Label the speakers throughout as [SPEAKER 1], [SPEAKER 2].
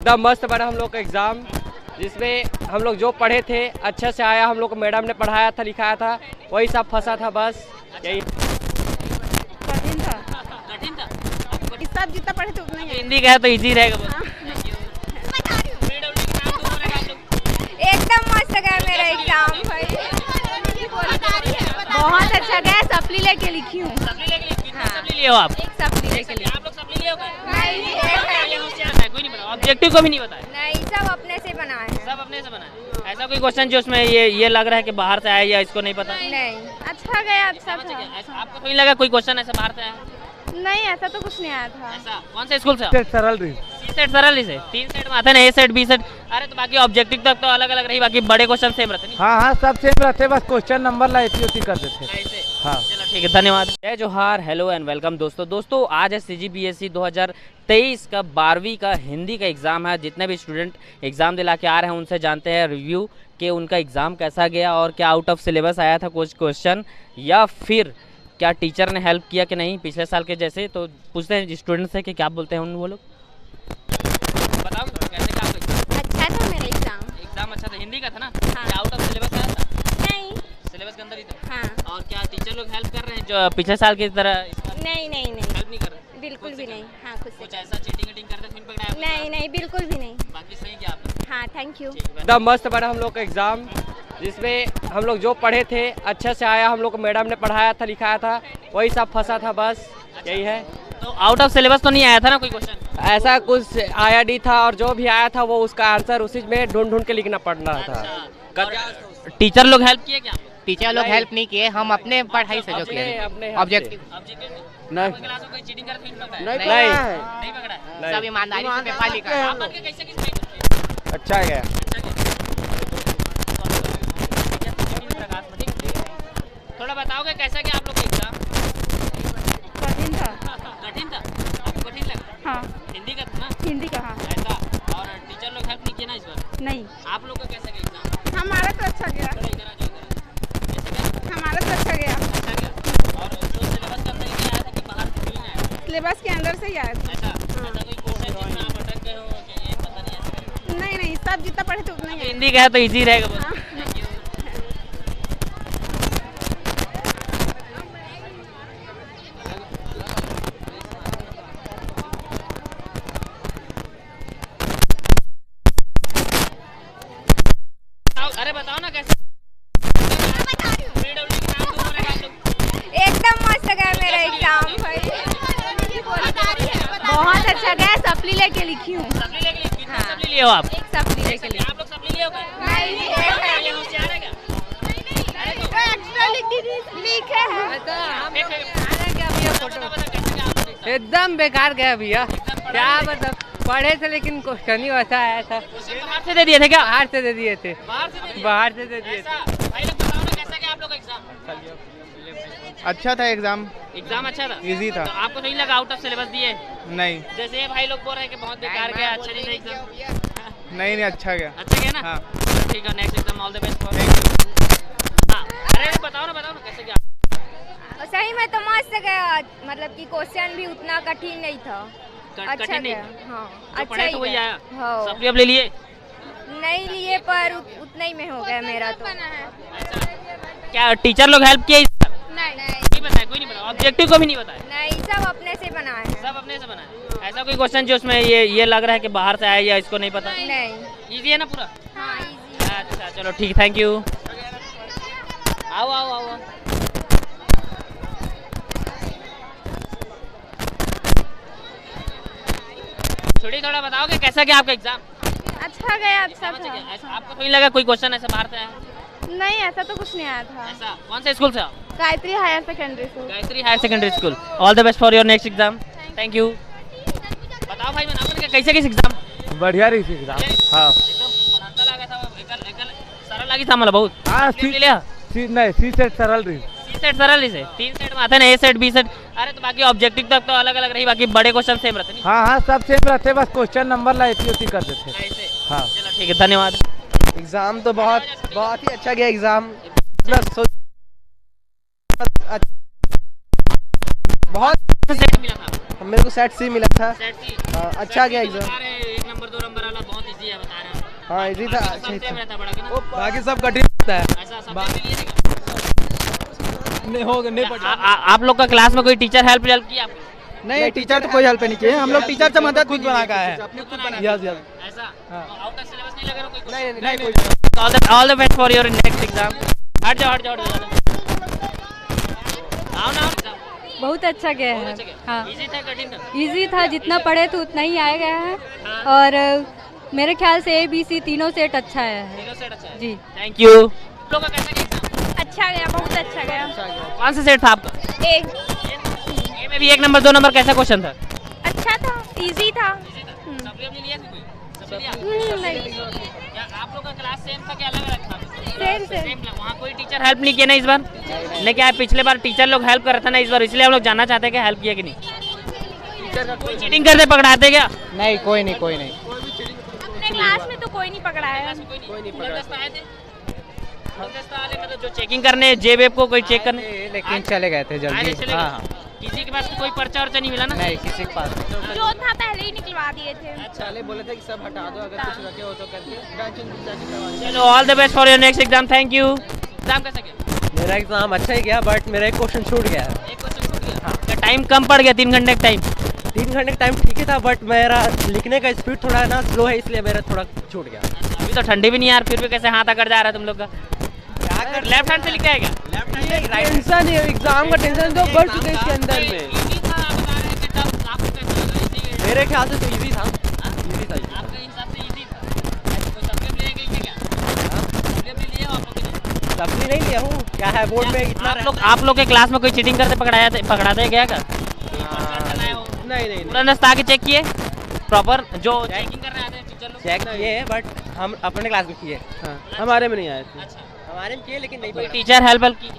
[SPEAKER 1] एकदम मस्त बना हम लोग का एग्ज़ाम, जिसमें हम लोग जो पढ़े थे अच्छे से आया। हम लोग को मैडम ने पढ़ाया था, लिखाया था, वही सब फंसा था बस यही।
[SPEAKER 2] कठिन था।
[SPEAKER 3] कठिन था।
[SPEAKER 2] इस साल जितना पढ़े थे उतना ही।
[SPEAKER 3] हिंदी का है तो इजी रहेगा।
[SPEAKER 2] एकदम मस्त गया मेरा एग्जाम भाई, बहुत अच्छा गया। सप्ली लेके लिखी हूँ।
[SPEAKER 3] सप्ली लिए हो आप?
[SPEAKER 2] एक सप्ली लेके लिखी।
[SPEAKER 3] आप लोग सप्ली लिए हो?
[SPEAKER 2] नहीं,
[SPEAKER 3] कोई नहीं बना, ऑब्जेक्टिव को भी नहीं बताया?
[SPEAKER 2] नहीं, सब अपने से बनाए हैं।
[SPEAKER 3] सब अपने से बनाया। ऐसा कोई क्वेश्चन जो उसमें ये लग रहा है कि बाहर से आया या इसको नहीं पता?
[SPEAKER 2] नहीं, अच्छा गया, अच्छा था।
[SPEAKER 3] आपको तो नहीं लगा कोई क्वेश्चन ऐसा बाहर से आया?
[SPEAKER 2] नहीं, ऐसा तो कुछ नहीं आया था।
[SPEAKER 3] ऐसा कौन से स्कूल से?
[SPEAKER 1] सरल रही
[SPEAKER 3] सी सेट सरल से 3 सेट में आते ना, ए सेट बी सेट। अरे तो बाकी ऑब्जेक्टिव तक तो अलग अलग रही, बाकी बड़े क्वेश्चन सेम रहते नहीं?
[SPEAKER 1] हाँ, सब सेम रहते, बस क्वेश्चन नंबर लाइती होती कर देते।
[SPEAKER 3] ऐसे?
[SPEAKER 1] हाँ,
[SPEAKER 3] चलो ठीक है, धन्यवाद। जय जोहार, हेलो एंड वेलकम दोस्तों आज है CGPSC 2023 का 12वीं का हिंदी का एग्ज़ाम है। जितने भी स्टूडेंट एग्ज़ाम दिला के आ रहे हैं उनसे जानते हैं रिव्यू कि उनका एग्ज़ाम कैसा गया और क्या आउट ऑफ सिलेबस आया था कुछ क्वेश्चन, या फिर क्या टीचर ने हेल्प किया कि नहीं पिछले साल के जैसे। तो पूछते हैं स्टूडेंट से कि क्या बोलते हैं वो लोग। बताओ कैसे क्या
[SPEAKER 2] अच्छा था मेरा
[SPEAKER 3] एग्ज़ाम? अच्छा था, हिंदी का था ना?
[SPEAKER 2] हाँ।
[SPEAKER 3] क्या आउट ऑफ सिलेबस आया था?
[SPEAKER 2] नहीं।
[SPEAKER 3] सिलेबस के अंदर ही था?
[SPEAKER 2] हाँ।
[SPEAKER 3] और क्या टीचर लोग हेल्प कर रहे हैं जो पिछले साल की तरह?
[SPEAKER 2] नहीं,
[SPEAKER 3] हेल्प नहीं कर रहे?
[SPEAKER 2] बिल्कुल भी नहीं। हाँ, खुद से।
[SPEAKER 3] कुछ ऐसा चीटिंग करते फिर पकड़ाया?
[SPEAKER 2] नहीं, बिल्कुल भी नहीं।
[SPEAKER 3] बाकी सही क्या आपने?
[SPEAKER 2] हाँ, थैंक यू।
[SPEAKER 1] एकदम मस्त बना हम लोग का एग्ज़ाम, जिसमें हम लोग जो पढ़े थे अच्छे से आया। हम लोग को मैडम ने पढ़ाया था, लिखाया था, वही सब फंसा था बस यही है।
[SPEAKER 3] तो आउट ऑफ सिलेबस तो नहीं आया था ना कोई क्वेश्चन?
[SPEAKER 1] ऐसा कुछ आया नहीं था, और जो भी आया था वो उसका आंसर उसी में ढूंढ के लिखना पड़ना था।
[SPEAKER 3] टीचर लोग हेल्प किए क्या?
[SPEAKER 4] टीचर लोग हेल्प नहीं किए, हम अपने पढ़ाई से जो किए
[SPEAKER 1] अपने
[SPEAKER 4] ऑब्जेक्टिव
[SPEAKER 1] नहीं
[SPEAKER 3] क्लास में कोई चीटिंग करते फिर पकड़ा?
[SPEAKER 1] नहीं
[SPEAKER 3] नहीं पकड़ा?
[SPEAKER 4] सब ईमानदारी से पेपर लिखा है।
[SPEAKER 3] आप लोग के कैसे किस
[SPEAKER 1] अच्छा गया।
[SPEAKER 3] थोड़ा बताओगे कैसा क्या आप लोग का एग्जाम?
[SPEAKER 2] कठिन था।
[SPEAKER 3] कठिन था? आपको कठिन लगा?
[SPEAKER 2] हाँ,
[SPEAKER 3] हिंदी का था ना?
[SPEAKER 2] हिंदी का। हाँ।
[SPEAKER 3] ऐसा? और टीचर लोग हेल्प नहीं किए ना इस बार?
[SPEAKER 2] नहीं,
[SPEAKER 3] आप लोग का कैसा गया एग्जाम?
[SPEAKER 2] हमारा तो अच्छा गया।
[SPEAKER 3] थोड़ा इधर आ जाओ, कैसे गया?
[SPEAKER 2] हमारा तो अच्छा गया।
[SPEAKER 3] अच्छा गया। और जो सिलेबस के अंदर ही आया था कि बाहर से क्यों नहीं आया?
[SPEAKER 2] सिलेबस के अंदर से ही आया था।
[SPEAKER 3] ऐसा कोई क्वेश्चन जिसमें आप अटक गए हो कि ये पता नहीं ऐसा करेंगे?
[SPEAKER 2] नहीं, इस साल जितना पढ़े थे उतना ही।
[SPEAKER 3] हिंदी का है तो इजी रहेगा बस।
[SPEAKER 2] हाँ।
[SPEAKER 3] अरे बताओ ना कैसे?
[SPEAKER 2] एकदम मस्त गया मेरा एग्जाम भाई, बहुत अच्छा गया। सप्ली लेके लिखी हूँ।
[SPEAKER 3] सप्ली लेके कितने
[SPEAKER 2] हाँ।
[SPEAKER 3] सप्ली लिए हो आप?
[SPEAKER 2] एक सप्ली लेके लिखी।
[SPEAKER 3] आप लोग सप्ली लिए हो क्या?
[SPEAKER 2] नहीं,
[SPEAKER 3] ये होशियार है क्या?
[SPEAKER 2] एक्स्ट्रा लिखे हैं।
[SPEAKER 1] एकदम बेकार गया भैया, क्या मतलब पढ़े थे लेकिन क्वेश्चन ही वैसा आया था।
[SPEAKER 3] बाहर से दे दिए थे क्या?
[SPEAKER 1] बाहर से दे दिए थे।
[SPEAKER 3] बाहर से दे दिए थे। भाई लोग बताओ ना कैसा गया आप लोग का एग्जाम?
[SPEAKER 5] अच्छा था एग्जाम,
[SPEAKER 3] एग्जाम अच्छा था?
[SPEAKER 5] इजी था।
[SPEAKER 3] तो आपको नहीं लगा आउट ऑफ सिलेबस दिए?
[SPEAKER 5] नहीं
[SPEAKER 3] जैसे ये भाई लोग बोल रहे हैं कि बहुत बेकार गया, अच्छा नहीं था एग्जाम।
[SPEAKER 5] नहीं अच्छा गया।
[SPEAKER 3] अच्छा गया ना?
[SPEAKER 5] हाँ।
[SPEAKER 3] ठीक है, next exam all the best for. हाँ, अरे बताओ ना कैसे गया?
[SPEAKER 2] सही में तो मस्त गया, मतलब कि क्वेश्चन भी उतना कठिन नहीं था। अच्छा
[SPEAKER 3] कठिन नहीं?
[SPEAKER 2] गया। हाँ,
[SPEAKER 3] जो
[SPEAKER 2] अच्छा
[SPEAKER 3] पढ़े
[SPEAKER 2] ही
[SPEAKER 3] तो वही
[SPEAKER 2] गया।
[SPEAKER 3] आया?
[SPEAKER 2] हाँ।
[SPEAKER 3] सप्ली अब ले लिए?
[SPEAKER 2] नहीं लिए, पर उतना ही में हो गया मेरा तो।
[SPEAKER 3] क्या टीचर लोग हेल्प किए?
[SPEAKER 2] नहीं,
[SPEAKER 3] नहीं बताया, कोई नहीं बताया, ऑब्जेक्टिव को भी नहीं बताया?
[SPEAKER 2] नहीं, सब अपने से बनाए हैं।
[SPEAKER 3] सब अपने से बनाया। ऐसा कोई क्वेश्चन जो उसमें ये लग रहा है कि बाहर से आया या इसको नहीं पता?
[SPEAKER 2] नहीं।
[SPEAKER 3] इजी है ना पूरा?
[SPEAKER 2] हाँ, इजी।
[SPEAKER 3] अच्छा चलो ठीक, थैंक यू। आओ। थोड़ा बताओगे कैसा क्या आपका एग्जाम?
[SPEAKER 2] अच्छा गया, अच्छा था।
[SPEAKER 3] आपको तो नहीं लगा कोई क्वेश्चन ऐसा बाहर से आया?
[SPEAKER 2] नहीं, ऐसा तो कुछ नहीं आया था।
[SPEAKER 3] ऐसा कौन से स्कूल से आप?
[SPEAKER 2] Gayatri higher secondary school.
[SPEAKER 3] Gayatri higher secondary school. All the best for your next exam. Thank you. बताओ भाई, मैंने कैसे किस एग्जाम?
[SPEAKER 1] बढ़िया रही थी एग्जाम। हाँ,
[SPEAKER 3] एकदम लगा था, एकल सरल लगी था मतलब बहुत।
[SPEAKER 1] हाँ,
[SPEAKER 3] ले लिया?
[SPEAKER 1] नहीं, सी सेट सरल रही।
[SPEAKER 3] सी सेट सरल से 3 सेट में आते ना, ए सेट बी सेट। अरे तो बाकी ऑब्जेक्टिव तक तो अलग अलग रही, बाकी बड़े क्वेश्चन सेम रहते नहीं?
[SPEAKER 1] हाँ, सब सेम रहते, बस क्वेश्चन नंबर लाइती होती कर देते।
[SPEAKER 3] ऐसे?
[SPEAKER 1] हाँ,
[SPEAKER 3] चलो ठीक है, धन्यवाद।
[SPEAKER 5] एग्जाम तो बहुत ही अच्छा गया एग्जाम। बहुत
[SPEAKER 3] सेट मिला था?
[SPEAKER 5] मेरे को सेट सी मिला था।
[SPEAKER 3] सेट सी?
[SPEAKER 5] अच्छा गया एग्जाम।
[SPEAKER 3] एक नंबर 2 नंबर वाला इजी है बता रहे हैं।
[SPEAKER 5] हाँ इजी था,
[SPEAKER 3] बाकी
[SPEAKER 5] अच्छा
[SPEAKER 3] सब
[SPEAKER 5] ही
[SPEAKER 3] same
[SPEAKER 5] था।
[SPEAKER 3] रहता बड़ा कि ना?
[SPEAKER 5] बाकी सब कठिन होता है।
[SPEAKER 3] ऐसा सब्जेक्ट भी लिए थे
[SPEAKER 5] नहीं होगा, नहीं
[SPEAKER 3] क्या? आप लोग का क्लास में कोई टीचर हेल्प की आपको?
[SPEAKER 5] नहीं टीचर तो कोई हेल्प नहीं किए, हम लोग टीचर से मदद खुद बना का है। Yes yes.
[SPEAKER 3] ऐसा
[SPEAKER 5] हाँ।
[SPEAKER 3] आउट ऑफ सिलेबस नहीं लगा कोई
[SPEAKER 5] नहीं कोई।
[SPEAKER 3] All the best for your next exam. हट जाओ आओ ना।
[SPEAKER 6] बहुत अच्छा गया है। हाँ
[SPEAKER 3] इजी था कठिन था?
[SPEAKER 6] इजी था, जितना पढ़े थे उतना ही आया गया है। और मेरे ख्याल से ABC तीनों सेट अच्छा है।
[SPEAKER 3] तीनों सेट अच्छा है
[SPEAKER 6] जी
[SPEAKER 3] थैंक यू। आप लोग का कैसा गया एग्जाम?
[SPEAKER 2] अच्छा गया, बहुत अच्छा गया।
[SPEAKER 3] कौन सा सेट था आपका?
[SPEAKER 2] ए
[SPEAKER 3] ए में भी 1 नंबर 2 नंबर कैसा क्वेश्चन था?
[SPEAKER 2] अच्छा था, इजी था।
[SPEAKER 3] सप्ली अपनी लिया था कोई? सप्ली लिया?
[SPEAKER 2] नहीं
[SPEAKER 3] क्या आप लोग का क्लास सेम था कि अलग-अलग था?
[SPEAKER 2] सेम
[SPEAKER 3] सेम था। वहाँ कोई टीचर हेल्प नहीं किया ना इस बार? नहीं क्या है, पिछले बार टीचर लोग हेल्प कर रहा था ना, इस बार इसलिए हम लोग जानना चाहते हैं कि हेल्प किया कि नहीं। कोई चीटिंग करते पकड़ाते क्या?
[SPEAKER 5] नहीं कोई नहीं कोई नहीं।
[SPEAKER 2] अपने क्लास में तो कोई नहीं पकड़ा है।
[SPEAKER 3] कोई नहीं पकड़ा। आए थे गुलदस्ता वाले मतलब जो चेकिंग करने जेब को कोई चेक करने
[SPEAKER 5] लेकिन चले गए थे जल्दी।
[SPEAKER 3] चले
[SPEAKER 5] हाँ
[SPEAKER 3] गए?
[SPEAKER 5] हाँ।
[SPEAKER 3] किसी के पास कोई पर्चा वर्चा नहीं मिला ना?
[SPEAKER 5] नहीं किसी के पास।
[SPEAKER 2] जो था पहले ही निकलवा दिए थे।
[SPEAKER 5] पहले बोले थे कि सब हटा दो, अगर कुछ रखे हो तो करके।
[SPEAKER 3] चलो all the best for your next exam. Thank you. Exam कैसा गया?
[SPEAKER 1] मेरा एग्जाम अच्छा ही गया, बट मेरा एक क्वेश्चन छूट गया है।
[SPEAKER 3] एक क्वेश्चन छूट गया। हाँ। टाइम कम पड़ गया, 3 घंटे का टाइम।
[SPEAKER 1] 3 घंटे का टाइम ठीक ही था, बट मेरा लिखने का स्पीड थोड़ा ना स्लो है, इसलिए मेरा थोड़ा छूट गया।
[SPEAKER 3] अभी तो ठंडी भी नहीं यार, फिर भी कैसे हाथ अकड़ जा रहा है तुम लोग का? लेफ्ट हैंड से लिखा है क्या?
[SPEAKER 1] लेफ्ट हैंड नहीं, राइट। टेंशन है, एग्जाम का टेंशन तो बढ़ चुका है इसके अंदर में।
[SPEAKER 3] इजी था बता रहे हैं कि टफ आपको कैसा लगा? इजी
[SPEAKER 1] मेरे ख्याल से तो इजी था। इजी था।
[SPEAKER 3] आपके हिसाब से इजी था? कोई सब्जेक्ट ले गए थे क्या? सब्जेक्ट लिए हो आप लोग के?
[SPEAKER 1] सब्जी नहीं लिया हूँ, क्या है बोर्ड में इतना।
[SPEAKER 3] आप लोग के क्लास में कोई चीटिंग करते पकड़ाते क्या का?
[SPEAKER 1] नहीं
[SPEAKER 3] पूरा दस्ता के चेक किए प्रॉपर जो चेकिंग करने आते हैं टीचर लोग?
[SPEAKER 1] चेक किए हैं, बट हम अपने क्लास में किए। हाँ, हमारे में नहीं आए थे।
[SPEAKER 3] अच्छा
[SPEAKER 1] हमारे में किए लेकिन नहीं
[SPEAKER 3] कोई
[SPEAKER 1] पकड़ा।
[SPEAKER 3] टीचर हेल्प की?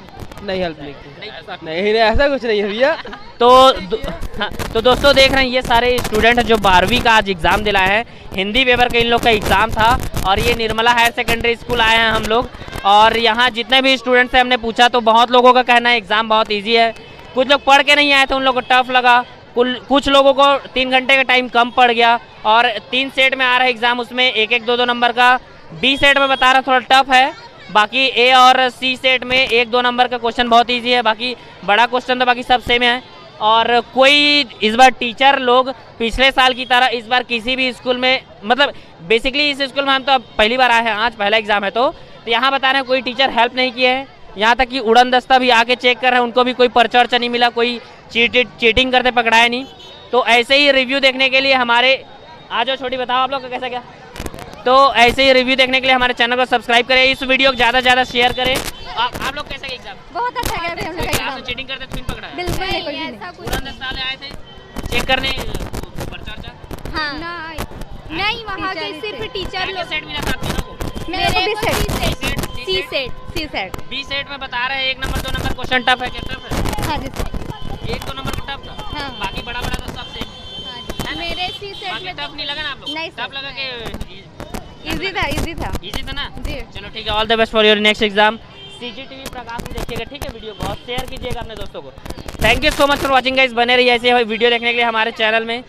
[SPEAKER 1] नहीं हेल्प नहीं की। नहीं ऐसा कुछ नहीं है भैया।
[SPEAKER 3] तो दोस्तों देख रहे हैं ये सारे स्टूडेंट जो 12वीं का आज एग्ज़ाम दिलाए हैं। हिंदी पेपर का इन लोग का एग्ज़ाम था और ये निर्मला हायर सेकेंडरी स्कूल आए हैं हम लोग। और यहाँ जितने भी स्टूडेंट्स हैं हमने पूछा तो बहुत लोगों का कहना है एग्ज़ाम बहुत ईजी है। कुछ लोग पढ़ के नहीं आए थे, उन लोगों को टफ लगा। कुछ लोगों को 3 घंटे का टाइम कम पड़ गया। और 3 सेट में आ रहा है एग्ज़ाम, उसमें 1-1, 2-2 नंबर का। B सेट में बता रहा थोड़ा टफ है, बाकी A और C सेट में 1-2 नंबर का क्वेश्चन बहुत इजी है, बाकी बड़ा क्वेश्चन तो बाकी सब सेम है। और कोई इस बार टीचर लोग पिछले साल की तरह इस बार किसी भी स्कूल में, मतलब बेसिकली इस स्कूल में हम तो अब पहली बार आए हैं, आज पहला एग्ज़ाम है, तो यहाँ बता रहे हैं कोई टीचर हेल्प नहीं किए हैं। यहाँ तक कि उड़न दस्ता भी आके चेक कर रहे हैं, उनको भी कोई पर्चा वर्चा नहीं मिला, कोई चीटिंग करते पकड़ाया नहीं। तो ऐसे ही रिव्यू देखने के लिए हमारे आ जाओ छोटी, बताओ आप लोग का कैसा क्या। तो ऐसे ही रिव्यू देखने के लिए हमारे चैनल को सब्सक्राइब करें, इस वीडियो को ज़्यादा से ज़्यादा शेयर करें। आप लोग कैसा एग्जाम?
[SPEAKER 6] बहुत अच्छा गया हम लोग का एग्जाम।
[SPEAKER 3] चीटिंग करते फिर पकड़ा है?
[SPEAKER 6] बिल्कुल नहीं, कोई भी नहीं।
[SPEAKER 2] ऐसा कुछ
[SPEAKER 3] उड़न दस्ता वाले आए थे चेक करने पर्चा वर्चा?
[SPEAKER 2] हाँ नहीं, वहाँ के सिर्फ टीचर
[SPEAKER 3] क्या
[SPEAKER 2] लोग।
[SPEAKER 3] सेट मिला था आप तीनों को?
[SPEAKER 2] मेरे को
[SPEAKER 6] B set.
[SPEAKER 2] C set.
[SPEAKER 3] B set में बता रहे हैं 1 नंबर 2 नंबर क्वेश्चन टफ है, क्या टफ है?
[SPEAKER 6] हाँ जी सर।
[SPEAKER 3] 1-2 नंबर का टफ था,
[SPEAKER 6] हाँ।
[SPEAKER 3] बाकी बड़ा बड़ा तो सब सेम।
[SPEAKER 2] मेरे C सेट
[SPEAKER 3] बाकी
[SPEAKER 2] में
[SPEAKER 3] टफ नहीं लगा ना आप लोग?
[SPEAKER 6] नहीं सर।
[SPEAKER 3] टफ लगा कि
[SPEAKER 6] इजी था, इजी था।
[SPEAKER 3] इजी था ना?
[SPEAKER 6] जी।
[SPEAKER 3] चलो ठीक है, all the best for your next exam. CGTV प्रकाश में देखिएगा, ठीक है? वीडियो बहुत शेयर कीजिएगा अपने दोस्तों को। Thank you so much for watching guys, बने रहिए ऐसे वीडियो देखने के लिए हमारे चैनल में।